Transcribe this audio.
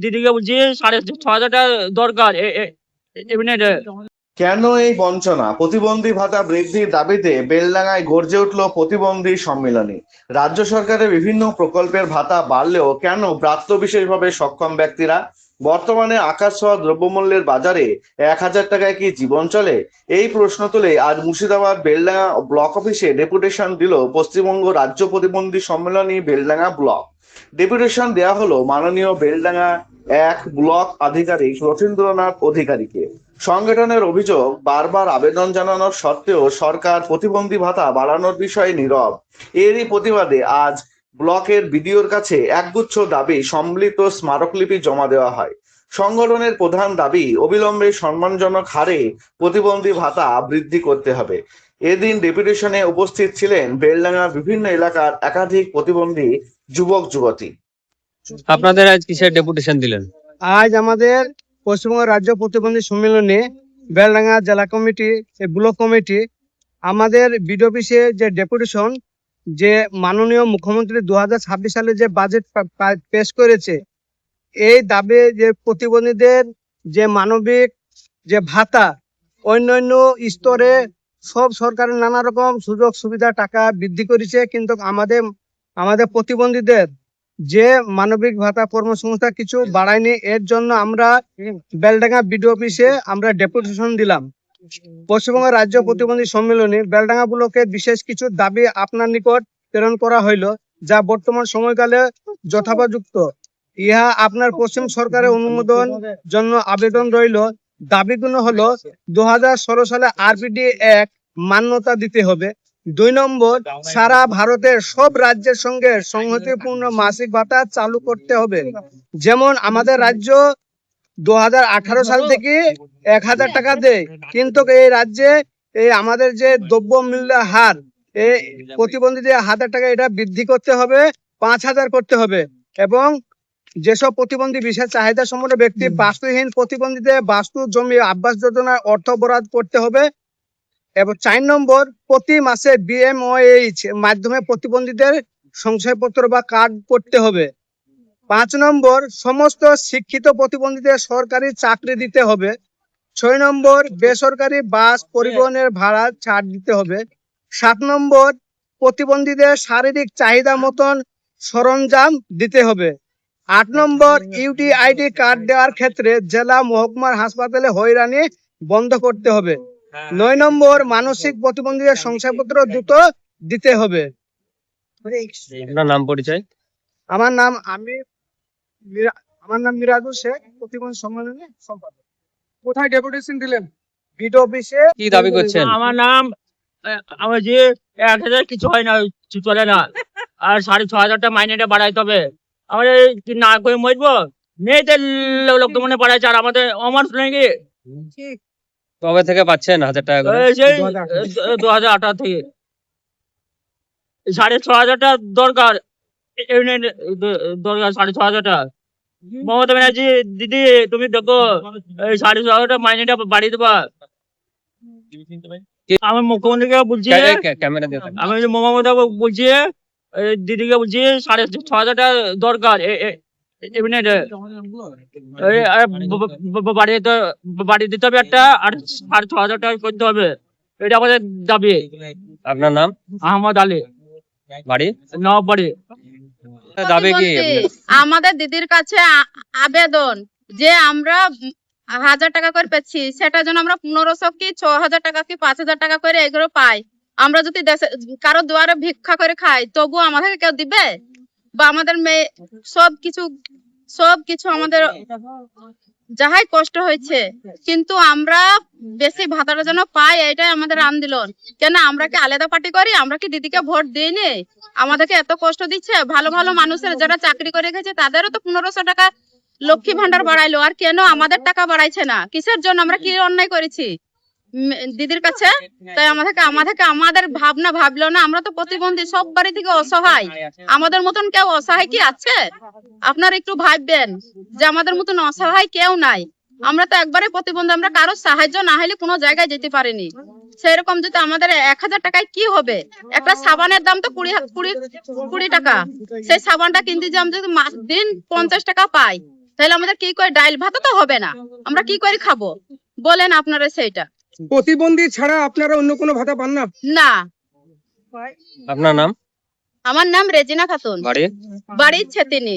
দিদিকে বলছি 6,500 টাকা দরকার এমনি। কেন এই বঞ্চনা? প্রতিবন্ধী ভাতা বৃদ্ধির দাবিতে বেলডাঙায় গর্জে উঠল প্রতিবন্ধী সম্মেলনী। রাজ্য সরকারের বিভিন্ন প্রকল্পের ভাতা বাড়লেও কেন প্রাপ্ত বিশেষভাবে সক্ষম ব্যক্তিরা? বর্তমানে আকাশ ছোঁয়া দ্রব্যমূল্যের বাজারে 1,000 টাকায় কি জীবন চলে? এই প্রশ্ন তুলে আজ মুর্শিদাবাদ বেলডাঙা ব্লক অফিসে ডেপুটেশন দিল পশ্চিমবঙ্গ রাজ্য প্রতিবন্ধী সম্মেলনী বেলডাঙা ব্লক। ডেপুটেশন দেওয়া হলো মাননীয় বেলডাঙা 1 ব্লক আধিকারিক রথীন্দ্রনাথ অধিকারীকে। সংগঠনের অভিযোগ, বারবার আবেদন জানানোর সত্ত্বেও সরকার প্রতিবন্ধী ভাতা বাড়ানোর বিষয়ে নীরব। এরই প্রতিবাদে আজ ব্লকের বিডিওর কাছে একগুচ্ছ দাবি সম্মিলিত স্মারকলিপি জমা দেওয়া হয়। সংগঠনের প্রধান দাবি, অবিলম্বে সম্মানজনক হারে প্রতিবন্ধী ভাতা বৃদ্ধি করতে হবে। এদিন ডেপুটেশনে উপস্থিত ছিলেন বেলডাঙ্গার বিভিন্ন এলাকার একাধিক প্রতিবন্ধী যুবক যুবতী। আপনাদের আজ কিসের ডেপুটেশন দিলেন? আজ আমাদের পশ্চিমবঙ্গ রাজ্য প্রতিবন্ধী সম্মেলনে বেলডাঙ্গা জেলা কমিটি, ব্লক কমিটি, আমাদের বিডিও অফিসে যে ডেপুটেশন, যে মাননীয় মুখ্যমন্ত্রী 2026 সালে যে বাজেট পেশ করেছে, এই দাবি যে প্রতিবন্ধীদের যে মানবিক যে ভাতা, অন্যান্য স্তরে সব সরকারের নানা রকম সুযোগ সুবিধা টাকা বৃদ্ধি করেছে, কিন্তু আমাদের প্রতিবন্ধীদের যে মানবিক ভাতা কর্মসংস্থান কিছু বাড়ায়নি। এর জন্য আমরা বেলডাঙ্গা বিডিও অফিসে আমরা ডেপুটেশন দিলাম। পশ্চিমবঙ্গ রাজ্য প্রতিবন্ধী সম্মেলনে বেলডাঙ্গা ব্লকের বিশেষ কিছু দাবি আপনার নিকট প্রেরণ করা হইল, যা বর্তমান সময়কালে যথোপযুক্ত। ইহা আপনার পশ্চিম সরকারের অনুমোদন জন্য আবেদন রইল। দাবিগুলো হলো 2016 সালে আরপিডি 1 মান্যতা দিতে হবে। 2 নম্বর, সারা ভারতের সব রাজ্যের সঙ্গে সংহতিপূর্ণ মাসিক ভাতা চালু করতে হবে। যেমন আমাদের রাজ্য 2018 সাল থেকে 1,000 টাকা দেয়, কিন্তু এই রাজ্যে আমাদের যে দ্রব্যমূল্যের হার, এই প্রতিবন্ধীদের 1,000 টাকা এটা বৃদ্ধি করতে হবে, 5,000 করতে হবে। এবং যেসব প্রতিবন্ধী বিশেষ চাহিদা সম্পন্ন ব্যক্তি, বাস্তুহীন প্রতিবন্ধীদের বাস্তু জমি আবাস যোজনায় অর্থ বরাদ্দ করতে হবে। এবং 4 নম্বর, প্রতি মাসে BMOH মাধ্যমে প্রতিবন্ধীদের শংসাপত্র বা কার্ড করতে হবে। 5 নম্বর, সমস্ত শিক্ষিত প্রতিবন্ধীদের সরকারি চাকরি দিতে হবে। 6 নম্বর, বেসরকারি বাস পরিবহনের ভাড়া ছাড় দিতে হবে। 7 নম্বর, প্রতিবন্ধীদের শারীরিক চাহিদা মতন সরঞ্জাম দিতে হবে। 8 নম্বর, UDID কার্ড দেওয়ার ক্ষেত্রে জেলা মহকুমার হাসপাতালে হয়রানি বন্ধ করতে হবে। 9 নম্বর, মানসিক প্রতিবন্ধীদের শংসাপত্র দ্রুত দিতে হবে। আপনার নাম পরিচয়? আমার নাম মিরাজুল শেখ, প্রতিবন্ধী সম্মেলনের সম্পাদক। কোথায় ডেপুটেশন দিলেন? বিডিও অফিসে। কি দাবি করছেন? আমার নাম, আমার যে 1,000 কিছু হয় না, চলে না, আর 6,500 টাকা মাইনেটা বাড়াইতে হবে। আমাদের কি না করে মরবো? মেয়েদের লোক তো মনে পড়াইছে, আর আমাদের আমার নাকি কবে থেকে পাচ্ছেন 1,000 টাকা করে? সেই 2018 থেকে 6,500 টাকা দরকার এমনি, দরকার 6,500 টাকা। মমতা ব্যানার্জি দিদি, তুমি দেখো এই 6,500 টাকা মাইনেটা বাড়িয়ে দেবা। আমি মুখ্যমন্ত্রীকে বলছি, ক্যামেরা দিয়ে দেখান। আমি মমতা বলছি, দিদিকে বলছি 6,500 টাকা দরকার এমনি, বাড়িয়ে দিতে হবে একটা, আর 6,500 টাকা করতে হবে। এটা আমাদের দাবি। আপনার নাম? আহমদ আলী, বাড়ি? নবাববাড়ি। দাবি কি? আমাদের দিদির কাছে আবেদন যে আমরা 1,000 টাকা করে পাচ্ছি, সেটা যেন আমরা 1500 কি 6,000 টাকা কি 5,000 টাকা করে এগুলো পাই। আমরা যদি কারো দুয়ারে ভিক্ষা করে খাই, তবু আমাদেরকে কেউ দিবে? বা আমাদের মেয়ে সবকিছু আমাদের যাহাই কষ্ট হয়েছে, কিন্তু আমরা বেশি ভাতাটা যেন পাই, এটাই আমাদের আন্দোলন। কেন আমরা কি আলাদা পার্টি করি? আমরা কি দিদিকে ভোট দিইনি? আমাদেরকে এত কষ্ট দিচ্ছে। ভালো ভালো মানুষের যারা চাকরি করে গেছে তাদেরও তো 1500 টাকা লক্ষ্মী ভান্ডার বাড়াইলো, আর কেন আমাদের টাকা বাড়াইছে না? কিসের জন্য? আমরা কি অন্যায় করেছি দিদির কাছে? তাই আমাদের ভাবনা ভাবলো না। আমরা তো প্রতিবন্ধী, সব বাড়ি থেকে অসহায়। আমাদের মতন কেউ অসহায় কি আছে? আপনারা একটু ভাববেন যে আমাদের মতন অসহায় কেউ নাই। আমরা তো একবারে প্রতিবন্ধী, আমরা কারো সাহায্য না হলে কোনো জায়গায় যেতে পারিনি। সেরকম যদি আমাদের 1,000 টাকায় কি হবে? একটা সাবানের দাম তো 20 টাকা। সেই সাবানটা কিনতে যে আমরা যদি দিন 50 টাকা পাই, তাহলে আমাদের কি করে ডাইল ভাত তো হবে না, আমরা কি করে খাবো বলেন আপনারা সেইটা। প্রতিবন্ধী ছাড়া আপনারা অন্য কোনো ভাতা পান না? না, আপনার নাম? আমার নাম রেজিনা খাতুন, বাড়ি? বাড়ির ছেতিনি।